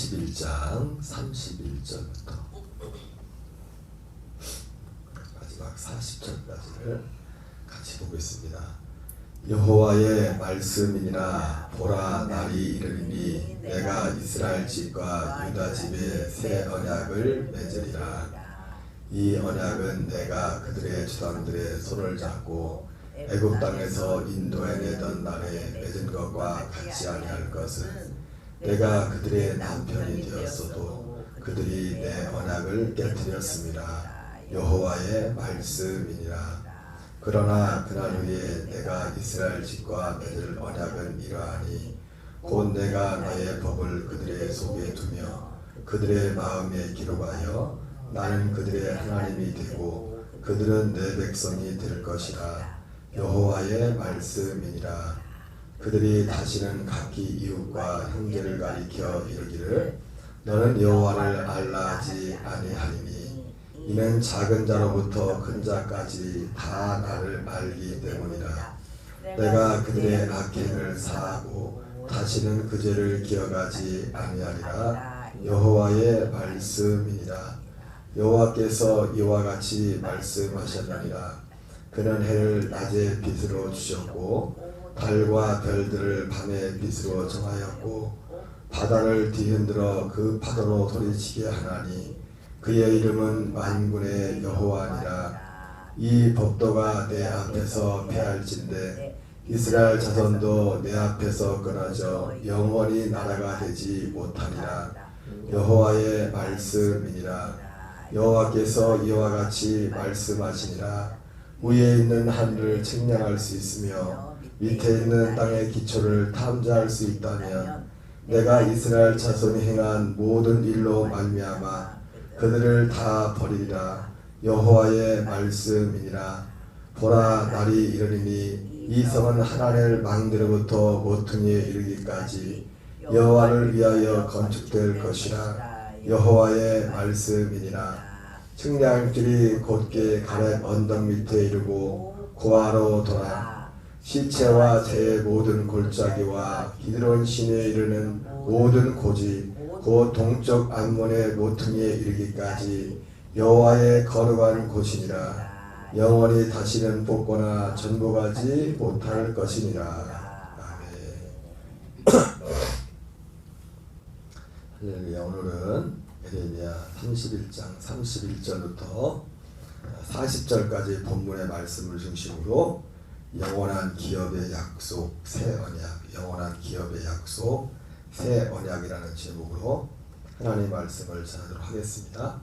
31장 31절부터 마지막 40절까지를 같이 보겠습니다. 여호와의 말씀이니라. 보라, 날이 이르리니 내가 이스라엘 집과 유다 집에 새 언약을 맺으리라. 이 언약은 내가 그들의 조상들의 손을 잡고 애굽 땅에서 인도해내던 날에 맺은 것과 같지 아니할 것은 내가 그들의 남편이 되었어도 그들이 내 언약을 깨뜨렸습니다. 여호와의 말씀이니라. 그러나 그날 후에 내가 이스라엘 집과 맺을 언약은 이러하니 곧 내가 나의 법을 그들의 속에 두며 그들의 마음에 기록하여 나는 그들의 하나님이 되고 그들은 내 백성이 될 것이라. 여호와의 말씀이니라. 그들이 다시는 각기 이웃과 형제를 가리켜 이르기를 너는 여호와를 알라 하지 아니하리니 이는 작은 자로부터 큰 자까지 다 나를 알기 때문이라. 내가 그들의 악행을 사하고 다시는 그 죄를 기억하지 아니하리라. 여호와의 말씀이니라. 여호와께서 이와 같이 말씀하셨느니라. 그는 해를 낮의 빛으로 주셨고 달과 별들을 밤의 빛으로 정하였고 바다를 뒤흔들어 그 파도로 소리치게 하나니 그의 이름은 만군의 여호와니라. 이 법도가 내 앞에서 패할진대 이스라엘 자손도 내 앞에서 끊어져 영원히 나라가 되지 못하니라. 여호와의 말씀이니라. 여호와께서 이와 같이 말씀하시니라. 위에 있는 하늘을 측량할 수 있으며 밑에 있는 땅의 기초를 탐지할 수 있다면 내가 이스라엘 자손이 행한 모든 일로 말미암아 그들을 다 버리리라. 여호와의 말씀이니라. 보라, 날이 이르리니 이 성은 하나넬 망대로부터 모퉁이에 이르기까지 여호와를 위하여 건축될 것이라. 여호와의 말씀이니라. 측량길이 곧게 가렙 언덕 밑에 이르고 고아로 돌아 시체와 재의 모든 골짜기와 기드론 시내에 이르는 모든 고지 곧 동쪽 암몬의 모퉁이에 이르기까지 여호와의 거룩한 곳이니라. 영원히 다시는 뽑거나 전복하지 못할 것이니라. 아멘. 할렐루야. 오늘은 에레미야 31장 31절부터 40절까지 본문의 말씀을 중심으로 영원한 기업의 약속 새 언약, 영원한 기업의 약속 새 언약이라는 제목으로 하나님의 말씀을 전하도록 하겠습니다.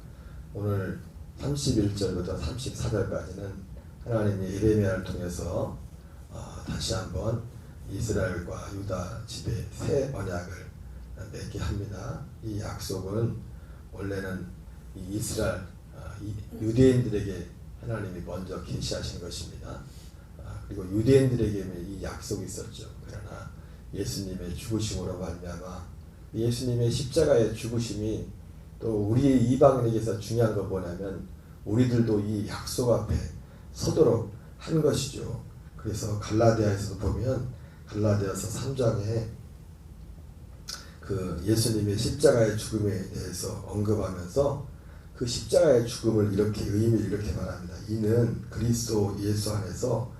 오늘 31절부터 34절까지는 하나님이 에레미야를 통해서 다시 한번 이스라엘과 유다 집에 새 언약을 맺게 합니다. 이 약속은 원래는 이 이스라엘 유대인들에게 하나님이 먼저 계시하신 것입니다. 그리고 유대인들에게 이 약속이 있었죠. 그러나 예수님의 죽으심으로 말미암아 예수님의 십자가의 죽으심이 또 우리 이방인에게서 중요한 건 뭐냐면 우리들도 이 약속 앞에 서도록 한 것이죠. 그래서 갈라디아에서도 보면 갈라디아서 3장에 그 예수님의 십자가의 죽음에 대해서 언급하면서 그 십자가의 죽음을 이렇게 의미를 이렇게 말합니다. 이는 그리스도 예수 안에서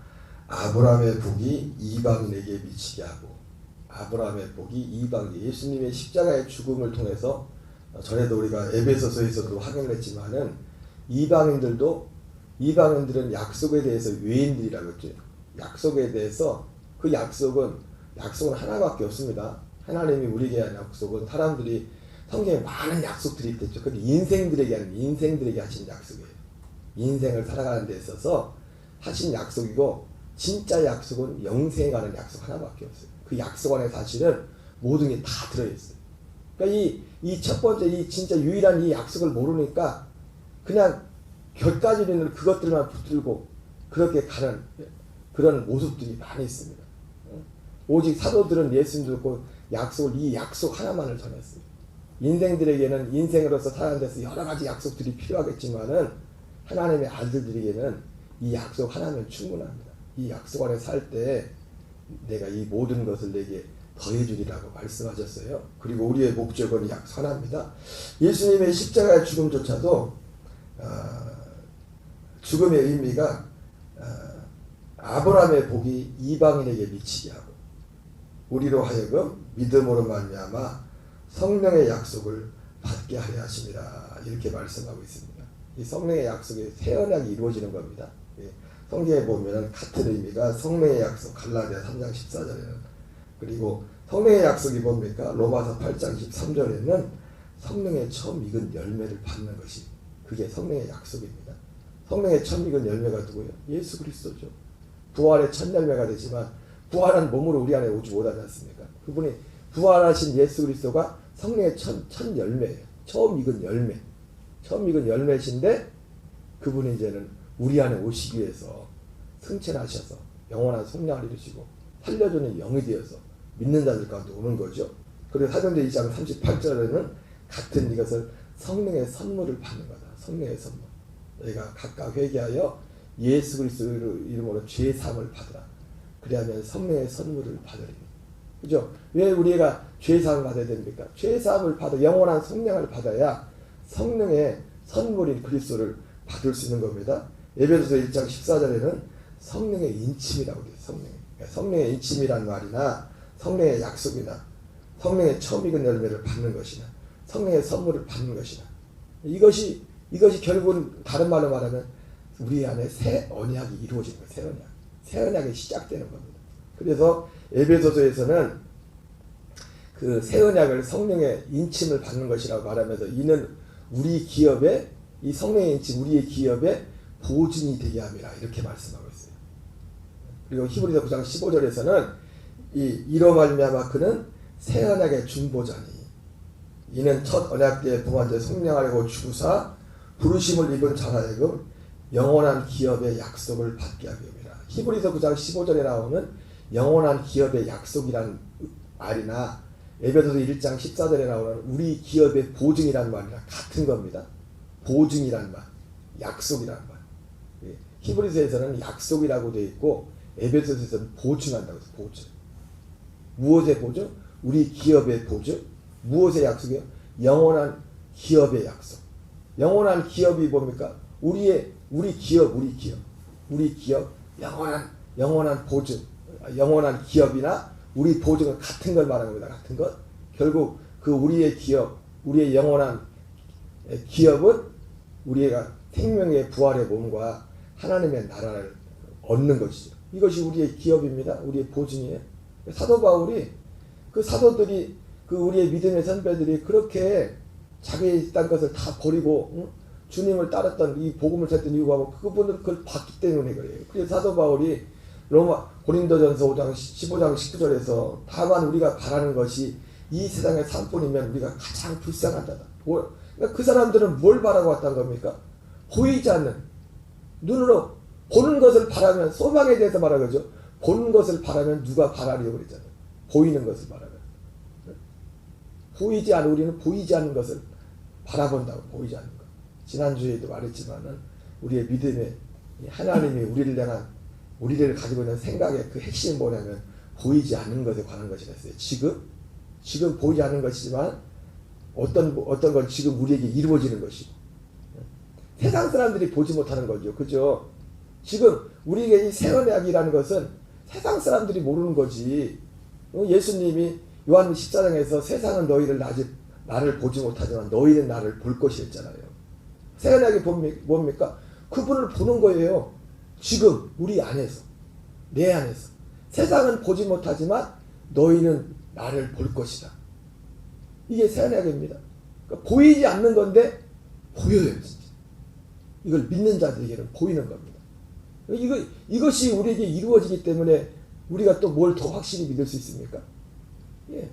아브라함의 복이 이방인에게 미치게 하고 아브라함의 복이 이방인 예수님의 십자가의 죽음을 통해서 전에도 우리가 에베소서에서도 확인을 했지만은 이방인들은 약속에 대해서 외인들이라고 했죠. 약속에 대해서 그 약속은 하나밖에 없습니다. 하나님이 우리에게 한 약속은 사람들이 성경에 많은 약속들이 있겠죠. 근데 인생들에게 하신 약속이에요. 인생을 살아가는 데 있어서 하신 약속이고 진짜 약속은 영생에 관한 약속 하나밖에 없어요. 그 약속 안에 사실은 모든 게 다 들어있어요. 그러니까 이 첫 번째 이 진짜 유일한 이 약속을 모르니까 그냥 결까지는 그것들만 붙들고 그렇게 가는 그런 모습들이 많이 있습니다. 오직 사도들은 예수님 듣고 이 약속 하나만을 전했어요. 인생들에게는 인생으로서 사는 데서 여러 가지 약속들이 필요하겠지만은 하나님의 아들들에게는 이 약속 하나면 충분합니다. 이 약속 안에 살 때 내가 이 모든 것을 내게 더해주리라고 말씀하셨어요. 그리고 우리의 목적은 약 하나입니다. 예수님의 십자가의 죽음조차도 죽음의 의미가 아브라함의 복이 이방인에게 미치게 하고 우리로 하여금 믿음으로 말미암아 성령의 약속을 받게 하려 하심이라 이렇게 말씀하고 있습니다. 이 성령의 약속이 새 언약이 이루어지는 겁니다. 성경에 보면 같은 의미가 성령의 약속 갈라디아 3장 14절에는 그리고 성령의 약속이 뭡니까? 로마서 8장 13절에는 성령의 처음 익은 열매를 받는 것이 그게 성령의 약속입니다. 성령의 처음 익은 열매가 누구예요? 예수 그리스도죠. 부활의 첫 열매가 되지만 부활한 몸으로 우리 안에 오지 못하지 않습니까? 그분이 부활하신 예수 그리스도가 성령의 첫 열매예요. 처음 익은 열매. 처음 익은 열매신데 그분이 이제는 우리 안에 오시기 위해서 승천하셔서 영원한 속량을 이루시고 살려주는 영이 되어서 믿는 자들 가운데 오는 거죠. 그리고 사도행전 2장 38절에는 같은 이것을 성령의 선물을 받는 거다. 성령의 선물. 너희가 각각 회개하여 예수 그리스도 이름으로 죄 사함을 받으라. 그래야면 성령의 선물을 받으리니. 그죠? 왜 우리가 죄 사함을 받아야 됩니까? 죄 사함을 받아 영원한 성령을 받아야 성령의 선물인 그리스도를 받을 수 있는 겁니다. 에베소서 1장 14절에는 성령의 인침이라고 돼요. 성령의 인침이란 말이나 성령의 약속이나 성령의 처음 익은 열매를 받는 것이나 성령의 선물을 받는 것이나 이것이 결국은 다른 말로 말하면 우리 안에 새 언약이 이루어지는 거예요. 새 언약이 시작되는 겁니다. 그래서 에베소서에서는 그 새 언약을 성령의 인침을 받는 것이라고 말하면서 이는 우리 기업의 이 성령의 인침 우리의 기업의 보증이 되게 함이라 이렇게 말씀하고 있어요. 그리고 히브리서 9장 15절에서는 이로 말미암아 그는 새 언약의 중보자니 이는 첫 언약 때에 부한 자 속량하려고 주사 부르심을 입은 자라여금 영원한 기업의 약속을 받게 하기 위함이라. 히브리서 9장 15절에 나오는 영원한 기업의 약속이란 말이나 에베소서 1장 14절에 나오는 우리 기업의 보증이란 말이랑 같은 겁니다. 보증이란 말, 약속이란 말. 히브리서에서는 약속이라고 되어 있고 에베소서에서는 보증한다고 해서 보증. 무엇의 보증? 우리 기업의 보증. 무엇의 약속이요? 영원한 기업의 약속. 영원한 기업이 뭡니까? 우리 기업, 영원한 보증, 영원한 기업이나 우리 보증은 같은 걸 말하는 겁니다. 같은 것. 결국 그 우리의 기업, 우리의 영원한 기업은 우리가 생명의 부활의 몸과 하나님의 나라를 얻는 것이죠. 이것이 우리의 기업입니다. 우리의 보증이에요. 사도 바울이 그 사도들이 그 우리의 믿음의 선배들이 그렇게 자기의 딴 것을 다 버리고 주님을 따랐던 이 복음을 찾던 이유가 그분들 그걸 봤기 때문에 그래요. 그래서 사도 바울이 고린도전서 5장 15장 19절에서 다만 우리가 바라는 것이 이 세상의 삶뿐이면 우리가 가장 불쌍한 자다. 그러니까 그 사람들은 뭘 바라고 왔다는 겁니까? 보이지 않는 눈으로 보는 것을 바라면 소망에 대해서 말하는 거죠. 보는 것을 바라면 누가 바라려고 그랬잖아요. 보이는 것을 바라면. 우리는 보이지 않는 것을 바라본다고. 보이지 않는 것. 지난주에도 말했지만은 우리의 믿음에 하나님이 우리를 가지고 있는 생각의 그 핵심이 뭐냐면 보이지 않는 것에 관한 것이랬어요. 지금 보이지 않는 것이지만 어떤 건 지금 우리에게 이루어지는 것이고 세상 사람들이 보지 못하는 거죠. 그죠? 지금 우리에게 이 새 언약이라는 것은 세상 사람들이 모르는 거지. 예수님이 요한 14장에서 세상은 나를 보지 못하지만 너희는 나를 볼 것이랬잖아요. 새 언약이 뭡니까? 그분을 보는 거예요. 지금 우리 안에서, 내 안에서. 세상은 보지 못하지만 너희는 나를 볼 것이다. 이게 새 언약입니다. 그러니까 보이지 않는 건데 보여요. 진짜. 이걸 믿는 자들에게는 보이는 겁니다. 이것이 우리에게 이루어지기 때문에 우리가 또 뭘 더 확실히 믿을 수 있습니까? 예,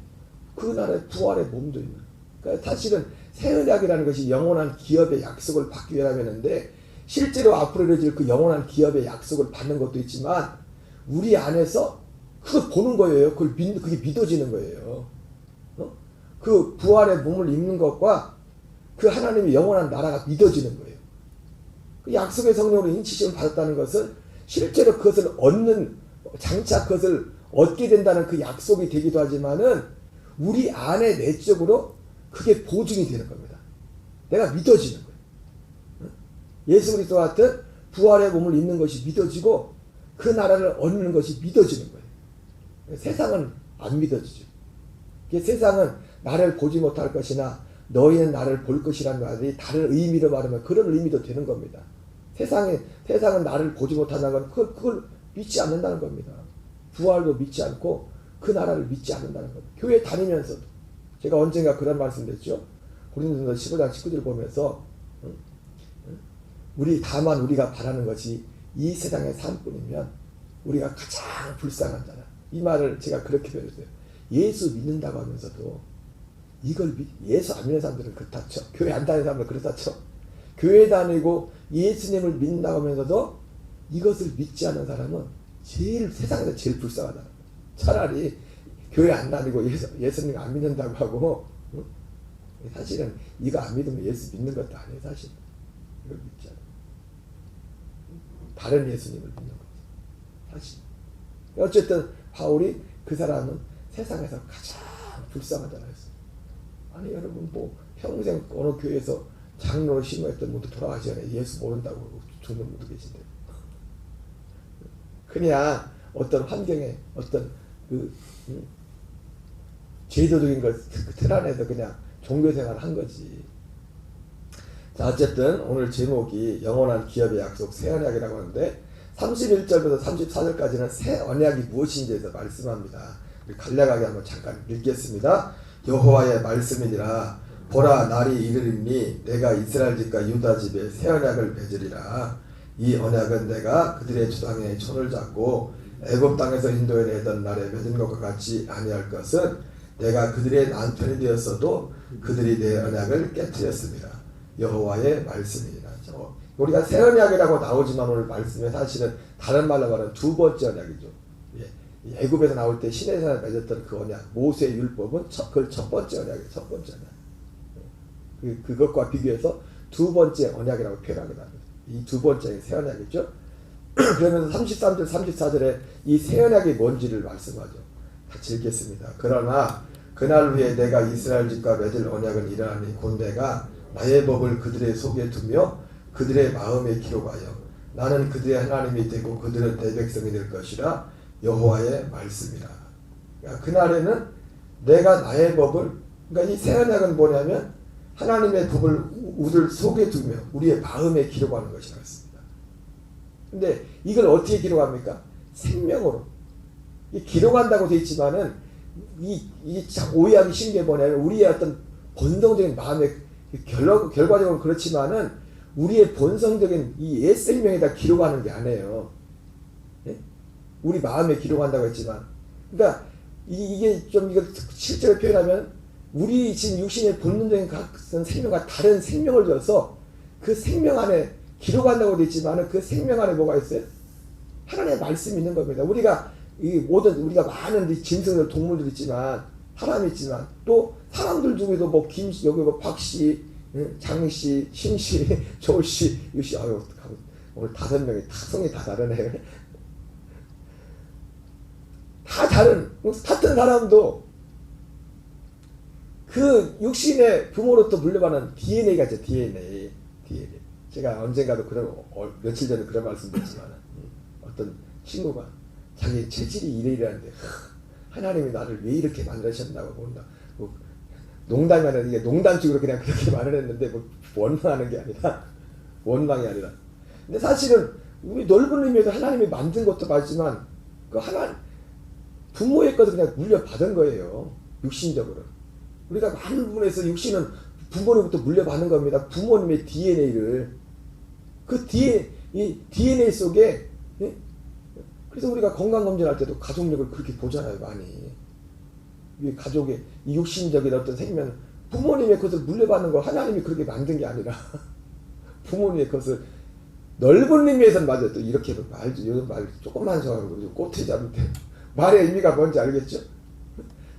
그 나라의 부활의 몸도 있는. 그러니까 사실은 새 언약이라는 것이 영원한 기업의 약속을 받기 위함이었는데 실제로 앞으로 이루어질 그 영원한 기업의 약속을 받는 것도 있지만 우리 안에서 그걸 보는 거예요. 그게 믿어지는 거예요. 그 부활의 몸을 입는 것과 그 하나님의 영원한 나라가 믿어지는 거예요. 그 약속의 성령으로 인치심을 받았다는 것은 실제로 그것을 장차 그것을 얻게 된다는 그 약속이 되기도 하지만은 우리 안에 내적으로 그게 보증이 되는 겁니다. 내가 믿어지는 거예요. 예수 그리스도 같은 부활의 몸을 입는 것이 믿어지고 그 나라를 얻는 것이 믿어지는 거예요. 세상은 안 믿어지죠. 세상은 나를 보지 못할 것이나 너희는 나를 볼 것이라는 말이 다른 의미로 말하면 그런 의미도 되는 겁니다. 세상은 나를 보지 못한다는 건 그걸 믿지 않는다는 겁니다. 부활도 믿지 않고 그 나라를 믿지 않는다는 겁니다. 교회 다니면서도 제가 언젠가 그런 말씀 드렸죠. 고린도서 15장 19절 보면서 다만 우리가 바라는 것이 이 세상의 삶뿐이면 우리가 가장 불쌍한 자라. 이 말을 제가 그렇게 배웠어요. 예수 믿는다고 하면서도 예수 안 믿는 사람들은 그렇다 쳐. 교회 안 다니는 사람들은 그렇다 쳐. 교회 다니고 예수님을 믿는다고 하면서도 이것을 믿지 않는 사람은 세상에서 제일 불쌍하다. 차라리 교회 안 다니고 예수님 안 믿는다고 하고 사실은 이거 안 믿으면 예수 믿는 것도 아니에요. 사실 이걸 믿지 않아요. 다른 예수님을 믿는 거죠. 사실 어쨌든 바울이 그 사람은 세상에서 가장 불쌍한 자라였어요. 아니 여러분 평생 어느 교회에서 장로를 심호했던 분도 돌아가기 전에 예수 모른다고 죽는 분도 계신데 그냥 어떤 환경에 어떤 제도적인 그 틀 안에서 그냥 종교생활을 한 거지. 자, 어쨌든 오늘 제목이 영원한 기업의 약속 새 언약이라고 하는데 31절부터 34절까지는 새 언약이 무엇인지에 대해서 말씀합니다. 우리 간략하게 한번 잠깐 읽겠습니다. 여호와의 말씀이니라. 보라, 날이 이르리니 내가 이스라엘 집과 유다 집에 새 언약을 맺으리라. 이 언약은 내가 그들의 주당에 손을 잡고 애굽 땅에서 인도해 내던 날에 맺은 것과 같이 아니할 것은 내가 그들의 남편이 되었어도 그들이 내 언약을 깨뜨렸습니다. 여호와의 말씀이니라. 우리가 새 언약이라고 나오지만 오늘 말씀에 사실은 다른 말로 말하면 두 번째 언약이죠. 애굽에서 나올 때 시내산에 맺었던 그 언약, 모세의 율법은 그걸 첫 번째 언약이에요. 첫 번째 언약. 그것과 비교해서 두 번째 언약이라고 표현하기도 합니다. 이 두 번째 새 언약이죠. 그러면서 33절, 34절에 이 새 언약이 뭔지를 말씀하죠. 같이 읽겠습니다. 그러나 그날 후에 내가 이스라엘 집과 맺을 언약은 이러하니 곧 내가 나의 법을 그들의 속에 두며 그들의 마음에 기록하여 나는 그들의 하나님이 되고 그들은 내 백성이 될 것이라. 여호와의 말씀이라. 그러니까 그날에는 내가 나의 법을, 그러니까 이 새 언약은 뭐냐면 하나님의 법을 우리 속에 두며 우리의 마음에 기록하는 것이라고 했습니다. 근데 이걸 어떻게 기록합니까? 생명으로. 기록한다고 되어 있지만은 이게 참 오해하기 쉬운 게 뭐냐면 우리의 어떤 본성적인 마음의 결과적으로 그렇지만은 우리의 본성적인 이 옛 생명에다 기록하는 게 아니에요. 예? 우리 마음에 기록한다고 했지만, 그러니까 이게 좀 이거 실제로 표현하면 우리 지금 육신의 본능적인 각선 생명과 다른 생명을 줘서 그 생명 안에 기록한다고 되어 있지만은 그 생명 안에 뭐가 있어요? 하나님의 말씀이 있는 겁니다. 우리가 우리가 많은 짐승들 동물들 있지만 사람이 있지만 또 사람들 중에도 김씨, 여기 박씨, 장씨, 신씨, 조씨, 유씨, 오늘 5명이 성이 다 다르네. 다 같은 사람도 그 육신의 부모로부터 물려받은 DNA가 있죠. DNA. 제가 언젠가도 며칠 전에 그런 말씀 드렸지만 어떤 친구가 자기 체질이 이래이래한데 하나님이 나를 왜 이렇게 만드셨나고 본다. 농담이 아니라 이게 농담식으로 그냥 그렇게 말을 했는데 원망하는 게 아니라 원망이 아니라. 근데 사실은 우리 넓은 의미에서 하나님이 만든 것도 맞지만 그 부모의 것을 그냥 물려받은 거예요. 육신적으로. 우리가 많은 부분에서 육신은 부모님부터 물려받는 겁니다. 부모님의 DNA를. 그 DNA 속에, 그래서 우리가 건강검진할 때도 가족력을 그렇게 보잖아요, 많이. 이 가족의 이 육신적인 어떤 생명, 부모님의 것을 물려받는 거 하나님이 그렇게 만든 게 아니라 부모님의 것을 넓은 의미에서는 맞아요. 또 이렇게 말죠. 요즘 말 조금만 정하는 거 꼬투리 잡을 때 말의 의미가 뭔지 알겠죠?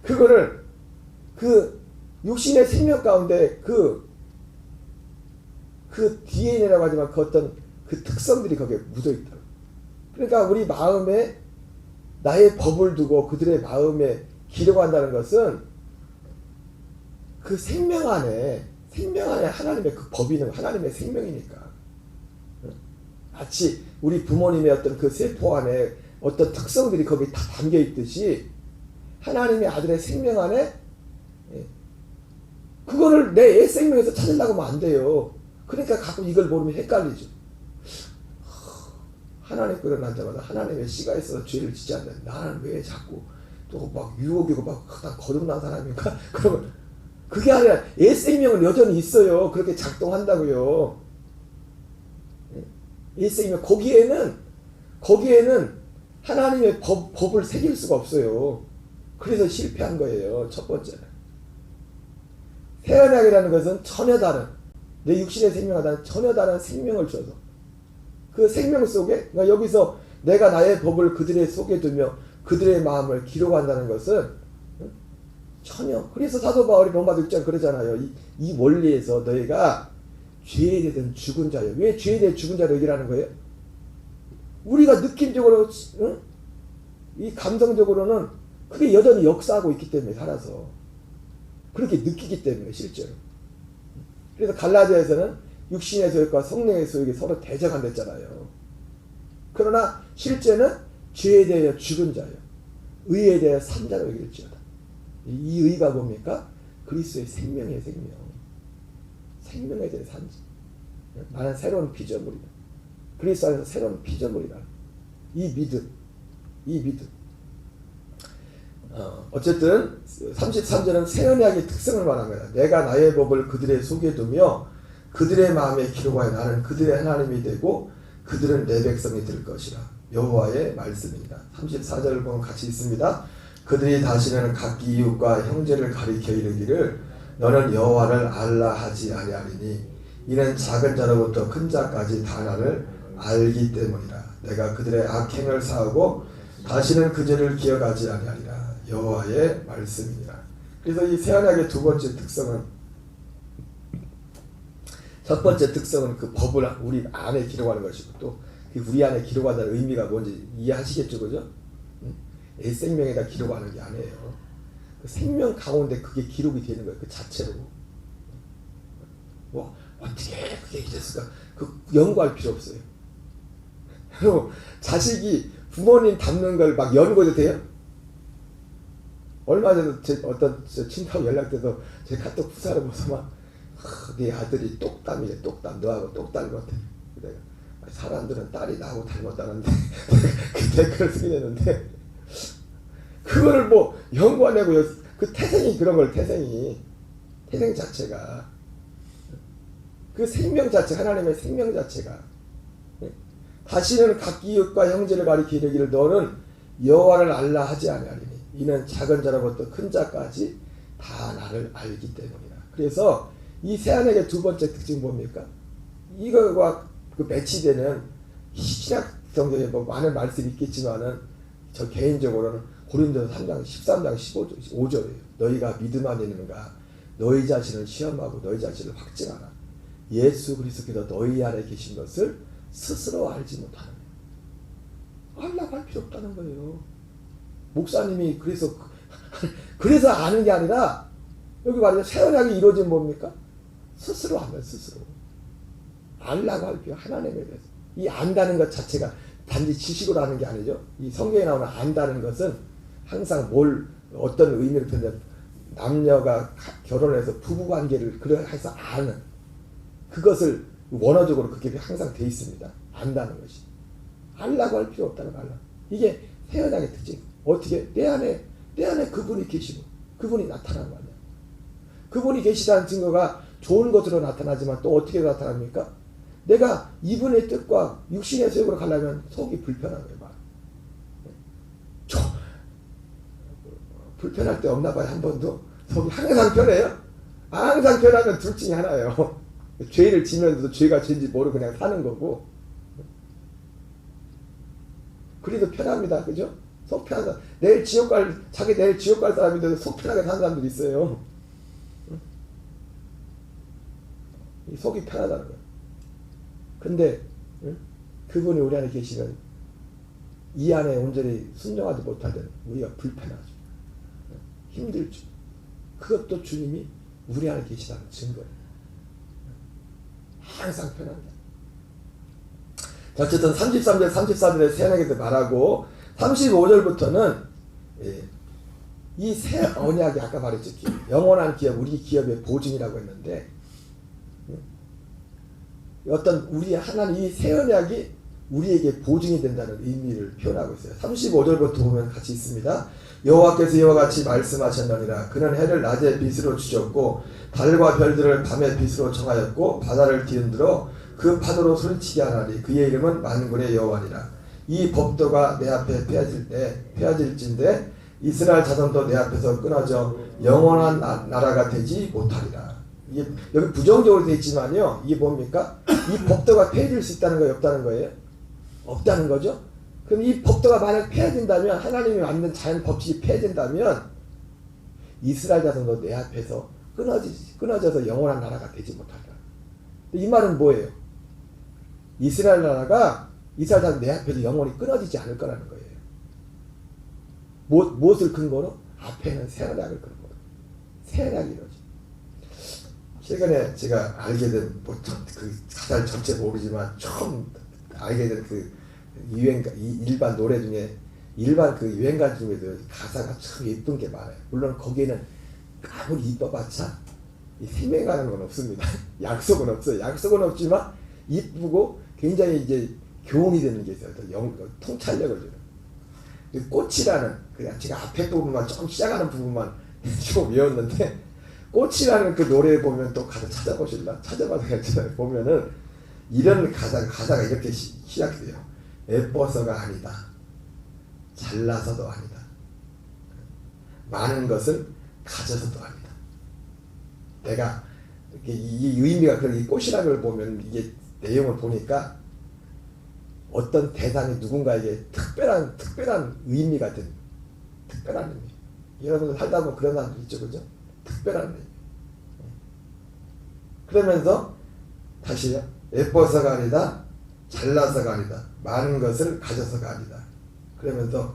그거를 육신의 생명 가운데 그 DNA라고 하지만 그 어떤 그 특성들이 거기에 묻어 있다. 그러니까 우리 마음에 나의 법을 두고 그들의 마음에 기록한다는 것은 그 생명 안에 하나님의 그 법이 있는 하나님의 생명이니까. 마치 우리 부모님의 어떤 그 세포 안에 어떤 특성들이 거기 다 담겨 있듯이 하나님의 아들의 생명 안에 그거를 내 애 생명에서 찾으려고 하면 안 돼요. 그러니까 가끔 이걸 모르면 헷갈리죠. 하나님 끓여 앉자마자 하나님의 씨가 있어서 죄를 짓지 않는 나는 왜 자꾸 또 막 유혹이고 막 거듭난 사람인가? 그러면 그게 아니라 애 생명은 여전히 있어요. 그렇게 작동한다고요. 애 생명 거기에는 하나님의 법을 새길 수가 없어요. 그래서 실패한 거예요. 첫 번째는. 새 언약이라는 것은 전혀 다른 내 육신의 생명하다는 전혀 다른 생명을 줘서 그 생명 속에 그러니까 여기서 내가 나의 법을 그들의 속에 두며 그들의 마음을 기록한다는 것은 전혀 그래서 사도 바울이 로마서 6장 그러잖아요. 이 원리에서 너희가 죄에 대해서는 죽은 자예요. 왜 죄에 대해 죽은 자로 얘기하는 거예요? 우리가 느낌적으로 이 감성적으로는 그게 여전히 역사하고 있기 때문에 살아서 그렇게 느끼기 때문에 실제로. 그래서 갈라디아에서는 육신의 소욕과 성령의 소욕이 서로 대적한댔잖아요. 그러나 실제는 죄에 대해 죽은 자예요. 의에 대해 산 자로 얘기했지어다. 이 의가 뭡니까? 그리스도의 생명의 생명. 생명에 대해 산 자. 나는 새로운 피조물이다. 그리스도 안에서 새로운 피조물이다. 이 믿음. 어쨌든 33절은 새 언약의 특성을 말합니다. 내가 나의 법을 그들의 속에 두며 그들의 마음에 기록하여 나는 그들의 하나님이 되고 그들은 내 백성이 될 것이라. 여호와의 말씀입니다. 34절을 보면 같이 있습니다. 그들이 다시는 각기 이웃과 형제를 가리켜 이르기를 너는 여호와를 알라 하지 아니하리니 이는 작은 자로부터 큰 자까지 다 나를 알기 때문이라. 내가 그들의 악행을 사하고 다시는 그 죄를 기억하지 아니하리라. 여호와의 말씀이니라. 그래서 이 새 언약의 두 번째 특성은 첫 번째 특성은 그 법을 우리 안에 기록하는 것이고 또 우리 안에 기록한다는 의미가 뭔지 이해하시겠죠, 그죠? 내 생명에다 기록하는 게 아니에요. 그 생명 가운데 그게 기록이 되는 거예요, 그 자체로. 뭐 어떻게 그게 이랬을까? 그 연구할 필요 없어요. 그리고 자식이 부모님 닮는 걸 막 연구해도 돼요? 얼마 전에 어떤 친구하고 연락돼서 제 카톡 부사를 보서 막 네 아들이 똑담이래. 똑담. 너하고 똑 닮았대. 내가 사람들은 딸이 나하고 닮았다는데 그 댓글을 쓰게 되는데 그거를 뭐 연구하냐고요. 그 태생이 그런 걸 태생 자체가 그 생명 자체 하나님의 생명 자체가 다시는 각기 이웃과 형제를 가리켜 이르기를 너는 여호와를 알라 하지 아니하리니 이는 작은 자로부터 큰 자까지 다 나를 알기 때문이라. 그래서 이 새 언약의 두 번째 특징이 뭡니까? 이거와 그 매치되는 신약 성경에 뭐 많은 말씀이 있겠지만은 저 개인적으로는 고린도서 3장 13장 15절이에요. 너희가 믿음 안에 있는가? 너희 자신을 시험하고 너희 자신을 확증하라. 예수 그리스도께서 너희 안에 계신 것을 스스로 알지 못하는 거예요. 알라고 할 필요 없다는 거예요. 목사님이 그래서 아는 게 아니라 여기 말하자 새 언약이 이루어진 뭡니까? 스스로 하면 스스로 알라고 할 필요 하나님에 대해서 이 안다는 것 자체가 단지 지식으로 아는 게 아니죠. 이 성경에 나오는 안다는 것은 항상 어떤 의미를 표현하면 남녀가 결혼해서 부부관계를 그래서 아는 그것을 원어적으로 그게 항상 돼 있습니다. 안다는 것이 알라고 할 필요 없다는 알라. 이게 새 언약의 특징. 어떻게 내 안에 그분이 계시고 그분이 나타나는 거 아니야. 그분이 계시다는 증거가 좋은 것으로 나타나지만 또 어떻게 나타납니까? 내가 이분의 뜻과 육신의 소욕으로 가려면 속이 불편한 거예요. 불편할 때 없나 봐요. 한 번도. 속이 항상 편해요? 항상 편하면 둘 중에 하나예요. 죄를 지면서도 죄가 죄인지 모르고 그냥 사는 거고. 그래도 편합니다. 그죠? 속 편하다. 자기 내일 지옥 갈 사람인데도 속 편하게 사는 사람들이 있어요. 이 속이 편하다는 거예요. 근데 그분이 우리 안에 계시면 이 안에 온전히 순종하지 못할 때는 우리가 불편하죠. 힘들죠. 그것도 주님이 우리 안에 계시다는 증거예요. 항상 편한다. 어쨌든 33절, 34절에 새언약에서 말하고 35절부터는 이 새 언약이 아까 말했죠. 영원한 기업, 우리 기업의 보증이라고 했는데 어떤 우리 하나님 이 새 언약이 우리에게 보증이 된다는 의미를 표현하고 있어요. 35절부터 보면 같이 있습니다. 여호와께서 이와 같이 말씀하셨느니라. 그는 해를 낮에 빛으로 주셨고 달과 별들을 밤에 빛으로 정하였고 바다를 뒤흔들어 그 파도로 소리치게 하나니 그의 이름은 만군의 여호와니라. 이 법도가 내 앞에 폐하질진데 이스라엘 자손도 내 앞에서 끊어져 영원한 나라가 되지 못하리라. 이게 여기 부정적으로 되어 있지만요. 이게 뭡니까? 이 법도가 폐해질 수 있다는 거예요? 없다는 거예요? 없다는 거죠? 그럼 이 법도가 만약 폐해진다면 하나님이 만든 자연 법칙이 폐해진다면 이스라엘 자손도 내 앞에서 끊어져서 영원한 나라가 되지 못하리라. 이 말은 뭐예요? 이스라엘 나라가 이스라엘 자손 내 앞에서 영원히 끊어지지 않을 거라는 거예요. 무엇을 근거로? 앞에는 새 언약을 근거로. 새 언약이 이러죠. 최근에 제가 알게 된, 그 가사를 전체 모르지만 처음 알게 된 그 유행가, 일반 노래 중에, 일반 그 유행가 중에도 가사가 참 예쁜 게 많아요. 물론 거기에는 아무리 이뻐봤자 생명하는 건 없습니다. 약속은 없어요. 약속은 없지만 이쁘고 굉장히 이제 교훈이 되는 게 있어요. 통찰력을 주는. 꽃이라는, 그냥 제가 앞에 부분만 좀 시작하는 부분만 좀 외웠는데, 꽃이라는 그 노래에 보면 또 가사 찾아봐도 괜찮아요. 보면은 이런 가사가 이렇게 시작돼요. 예뻐서가 아니다. 잘나서도 아니다. 많은 것을 가져서도 아니다. 내가 이 의미가 그런 이 꽃이라는 걸 보면 이게 내용을 보니까 어떤 대상이 누군가에게 특별한 의미가 된 특별한 의미. 여러분들 살다 보면 그런 사람들 있죠, 그죠? 특별한 의미. 그러면서 다시요. 예뻐서가 아니다. 잘나서가 아니다. 많은 것을 가져서가 아니다. 그러면서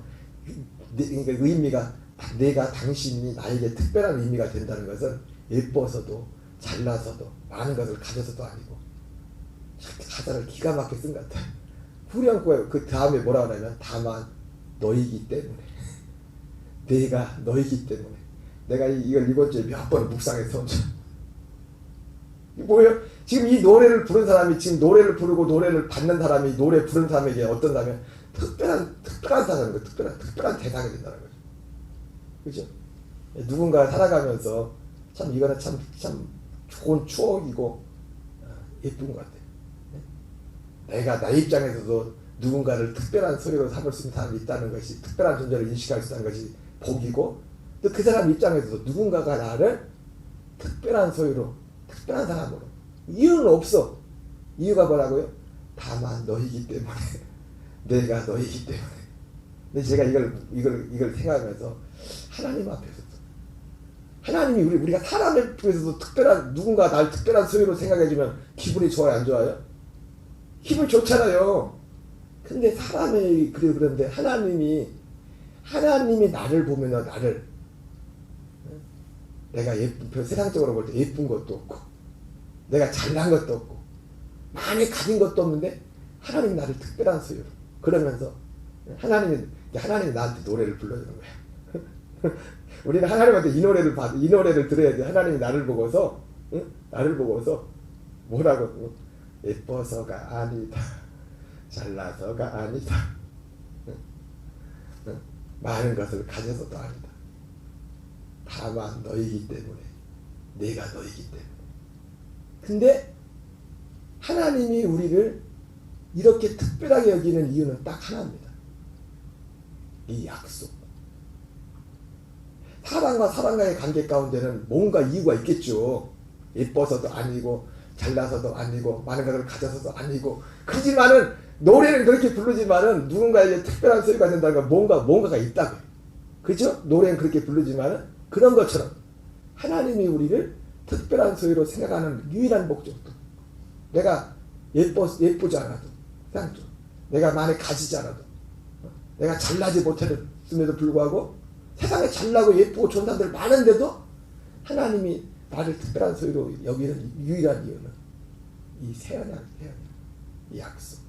그러니까 의미가 내가 당신이 나에게 특별한 의미가 된다는 것은 예뻐서도 잘나서도 많은 것을 가져서도 아니고 가사를 기가 막히게 쓴 것 같아요. 후렴구에 그 다음에 뭐라고 하냐면 다만 너이기 때문에 내가 너이기 때문에 내가 이걸 이번 주에 몇 번 묵상해서 뭐예요? 지금 이 노래를 부른 사람이 지금 노래를 부르고 노래를 받는 사람이 노래 부른 사람에게 어떤 사람이 특별한 사람인 거예요. 특별한 대상이 된다는 거죠. 그죠? 누군가 살아가면서 참 이거는 참 좋은 추억이고 예쁜 것 같아요. 내가 나 입장에서도 누군가를 특별한 소리로 삼을 수 있는 사람이 있다는 것이 특별한 존재를 인식할 수 있다는 것이 복이고 또 그 사람 입장에서도 누군가가 나를 특별한 소리로 특별한 사람으로 이유는 없어. 이유가 뭐라고요? 다만 너이기 때문에 내가 너이기 때문에. 근데 제가 이걸 생각하면서 하나님 앞에서도 하나님이 우리가 사람을 통해서도 특별한 누군가 날 특별한 소리로 생각해주면 기분이 좋아요, 안 좋아요? 기분 좋잖아요. 근데 사람이 그런데 하나님이 나를 보면요, 나를 내가 세상적으로 볼 때 예쁜 것도 없고 내가 잘난 것도 없고 많이 가진 것도 없는데 하나님이 나를 특별한 소유로 그러면서 하나님이 나한테 노래를 불러주는 거야. 우리는 하나님한테 이 노래를 들어야 돼. 하나님이 나를 보고서 뭐라고? 예뻐서가 아니다. 잘나서가 아니다. 많은 것을 가져서도 아니다. 다만 너이기 때문에 내가 너이기 때문에. 근데 하나님이 우리를 이렇게 특별하게 여기는 이유는 딱 하나입니다. 이 약속. 사람과 사람과의 관계 가운데는 뭔가 이유가 있겠죠. 예뻐서도 아니고 잘나서도 아니고 많은 것을 가져서도 아니고 그렇지만은 노래를 그렇게 부르지만은 누군가에게 특별한 소리가 된다는 건 뭔가가 있다고요. 그죠? 노래는 그렇게 부르지만은 그런 것처럼 하나님이 우리를 특별한 소리로 생각하는 유일한 목적도 내가 예쁘지 않아도 내가 많이 가지지 않아도 내가 잘나지 못했음에도 불구하고 세상에 잘나고 예쁘고 좋은 사람들 많은데도 하나님이 나를 특별한 소유로 여기는 유일한 이유는 이 새언약, 이 약속.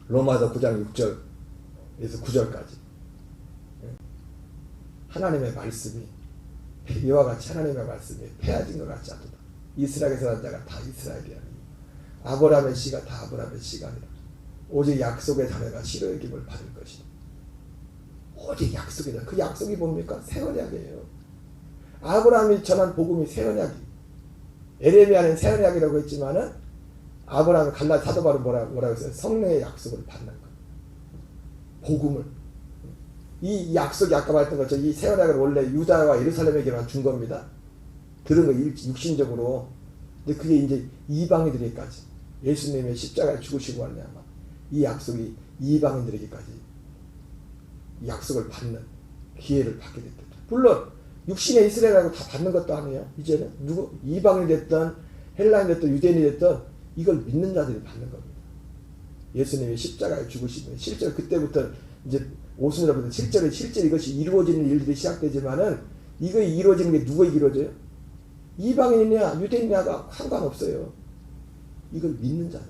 로마서 9장 6절에서 9절까지 하나님의 말씀이 이와 같이 하나님의 말씀이 폐하진 것 같지 않도다. 이스라엘에서 난 자가 다 이스라엘이 아니고 아브라함의 씨가 다 아브라함의 씨가 아니라 오직 약속의 자녀가 시로의 기업을 받을 것이다. 오직 약속의 자녀. 그 약속이 뭡니까? 새 언약이에요. 아브라함이 전한 복음이 새 언약이. 에레미야는 새 언약이라고 했지만은 아브라함이 갈라 사도 바울은 뭐라고 했어요? 성령의 약속을 받는 것. 복음을. 이 약속이 아까 말했던 것처럼 이 새 언약을 원래 유다와 예루살렘에게만 준 겁니다. 들은 거 육신적으로. 근데 그게 이제 이방인들에게까지 예수님의 십자가에 죽으시고 말미암아 이 약속이 이방인들에게까지 이 약속을 받는 기회를 받게 됐다. 물론 육신의 이스라엘하고 다 받는 것도 아니에요. 이제는 누구 이방인이 됐든 헬라인 됐든 유대인이 됐든 이걸 믿는 자들이 받는 겁니다. 예수님이 십자가에 죽으시면 실제로 그때부터 이제 오순이라부터 실제로 이것이 이루어지는 일들이 시작되지만은 이거 이루어지는 게 누구에게 이루어져요? 이방인이냐 유대인이냐가 상관없어요. 이걸 믿는 자들.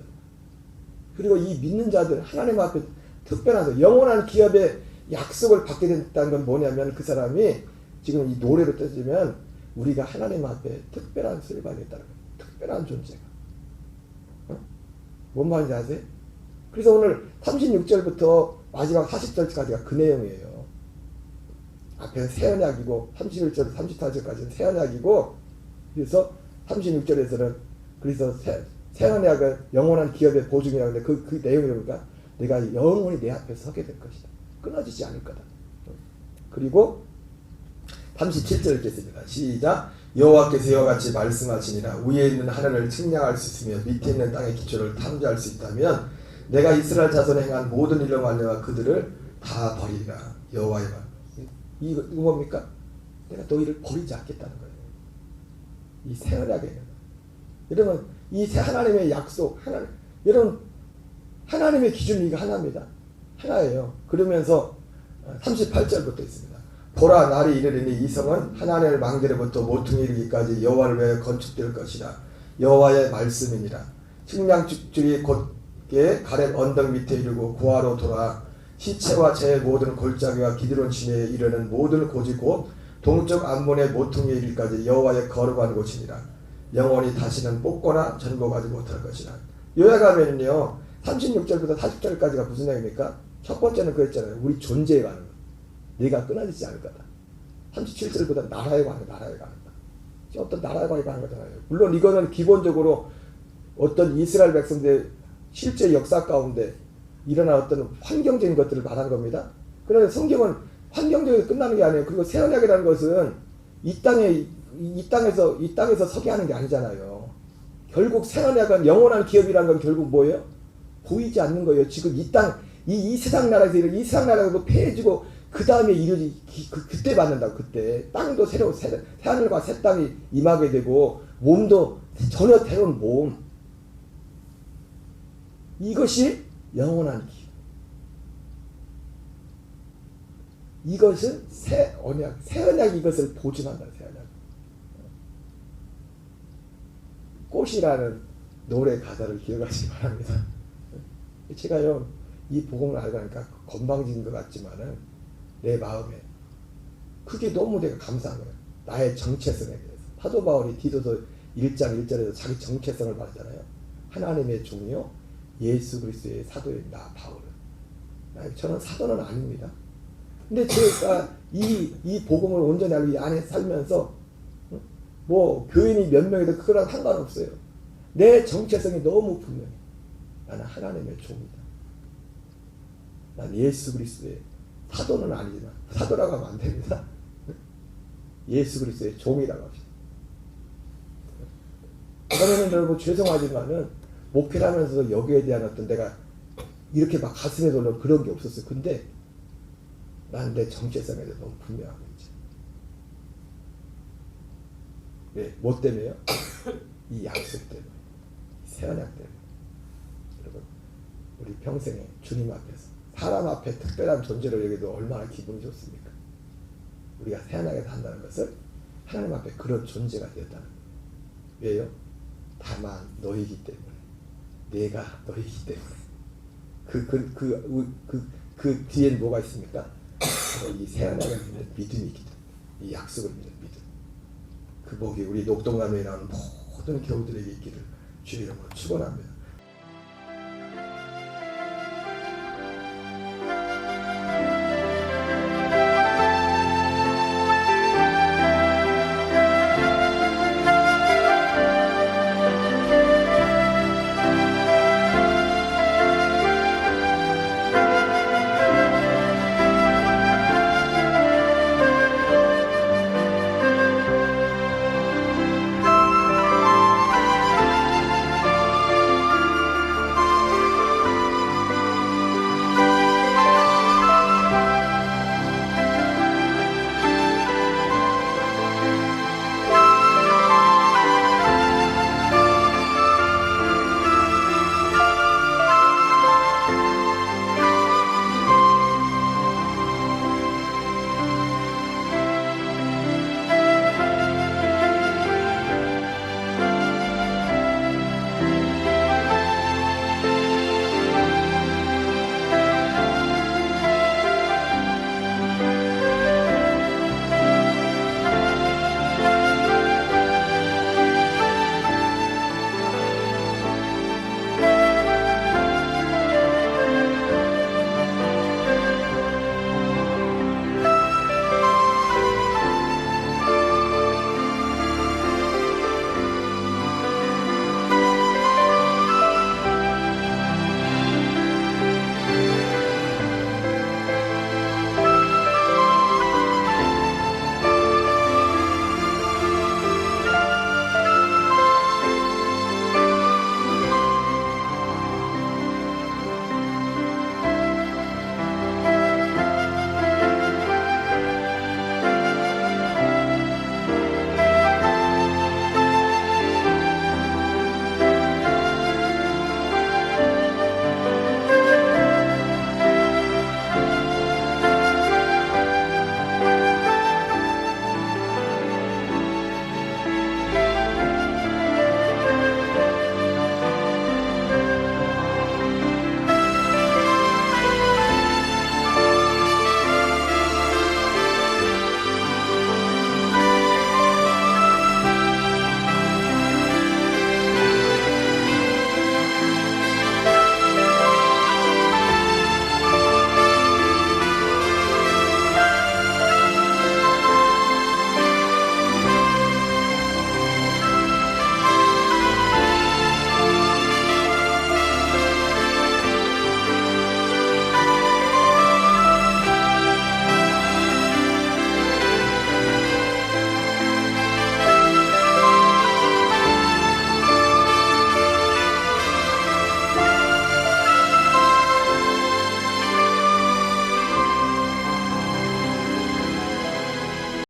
그리고 이 믿는 자들 하나님 앞에 특별한 영원한 기업의 약속을 받게 됐다는 건 뭐냐면 그 사람이 지금 이 노래로 따지면 우리가 하나님 앞에 특별한 소리를 받겠다는 거예요. 특별한 존재가. 뭔 말인지 아세요? 그래서 오늘 36절부터 마지막 40절까지가 그 내용이에요. 앞에는 새 언약이고 31절 34절까지는 새 언약이고 그래서 36절에서는 그래서 새 언약은 영원한 기업의 보증이라고 하는데 그 내용이 뭡니까? 내가 영원히 내 앞에 서게 될 것이다. 끊어지지 않을 거다. 그리고 37절 읽겠습니다. 시작. 여호와께서 이와 같이 말씀하시니라. 위에 있는 하늘을 측량할 수 있으며 밑에 있는 땅의 기초를 탐지할 수 있다면 내가 이스라엘 자손에 행한 모든 일로 말미암아 그들을 다 버리리라. 여호와의 말. 이거 뭡니까? 내가 너희를 버리지 않겠다는 거예요. 이 새 언약에 여러분 이 새 하나님의 약속 하나님 여러분 하나님의 기준이 이거 하나입니다. 하나예요. 그러면서 38절부터 있습니다. 보라 날이 이르리니 이 성은 하나님의 망대로부터 모퉁이 이르기까지 여호와를 위하여 건축될 것이라. 여호와의 말씀이니라. 측량줄이 곧게 가렙 언덕 밑에 이르고 고아로 돌아 시체와 제 모든 골짜기와 기드론 시내에 이르는 모든 고지 곧 동쪽 안문의 모퉁이에 이르기까지 여호와의 거룩한 곳이니라. 영원히 다시는 뽑거나 전복하지 못할 것이라. 요약하면요 36절부터 40절까지가 무슨 내용입니까? 첫 번째는 그랬잖아요. 우리 존재에 관한 것. 네가 끊어지지 않을 거다. 37절보다 나라에 관한 거다. 어떤 나라에 관한 거잖아요. 물론 이거는 기본적으로 어떤 이스라엘 백성들의 실제 역사 가운데 일어난 어떤 환경적인 것들을 말한 겁니다. 그런데 성경은 환경적으로 끝나는 게 아니에요. 그리고 새 언약이라는 것은 이 땅에서 서게 하는 게 아니잖아요. 결국 새 언약은 영원한 기업이라는 건 결국 뭐예요? 보이지 않는 거예요. 지금 이 세상 나라에서 이 세상 나라가 폐해지고 그 다음에 그때 받는다고. 그때 땅도 새 하늘과 새 땅이 임하게 되고 몸도 전혀 새로운 몸. 이것이 영원한 기업. 이것은 새 언약 이것을 보증한다. 새 언약. 꽃이라는 노래 가사를 기억하시기 바랍니다. 제가요 이 복음을 알고 나니까 건방진 것 같지만은 내 마음에 그게 너무 내가 감사한 거예요. 나의 정체성에 대해서. 사도 바울이 디도서 1장 1절에서 자기 정체성을 말하잖아요. 하나님의 종이요 예수 그리스도의 사도인 나 바울은. 저는 사도는 아닙니다. 근데 제가 이 복음을 온전히 알고 이 안에 살면서 뭐 교인이 몇 명이든 그거랑 상관없어요. 내 정체성이 너무 분명해. 나는 하나님의 종이다. 난 예수 그리스도의 사도는 아니지만 사도라고 하면 안 됩니다. 예수 그리스도의 종이라고 합시다. 그러면 여러분 죄송하지만은 목회를 하면서 여기에 대한 어떤 내가 이렇게 막 가슴에 돌려 그런 게 없었어요. 근데 난 내 정체성에 대해서 너무 분명하고 있지. 왜? 뭐 때문에요? 이 약속 때문에. 새 언약 때문에. 여러분 우리 평생에 주님 앞에서 사람 앞에 특별한 존재로 여기도 얼마나 기분이 좋습니까? 우리가 태어나게 한다는 것을 하나님 앞에 그런 존재가 되었다는 거예요. 왜요? 다만 너희기 때문에, 내가 너희기 때문에. 그 뒤엔 뭐가 있습니까? 이 새하나님을 믿는 믿음이 있기 때문에, 이 약속을 믿는 믿음. 그 복이 우리 녹동나무에 나오는 모든 교우들에게 있기를 주의 이름으로 축원합니다.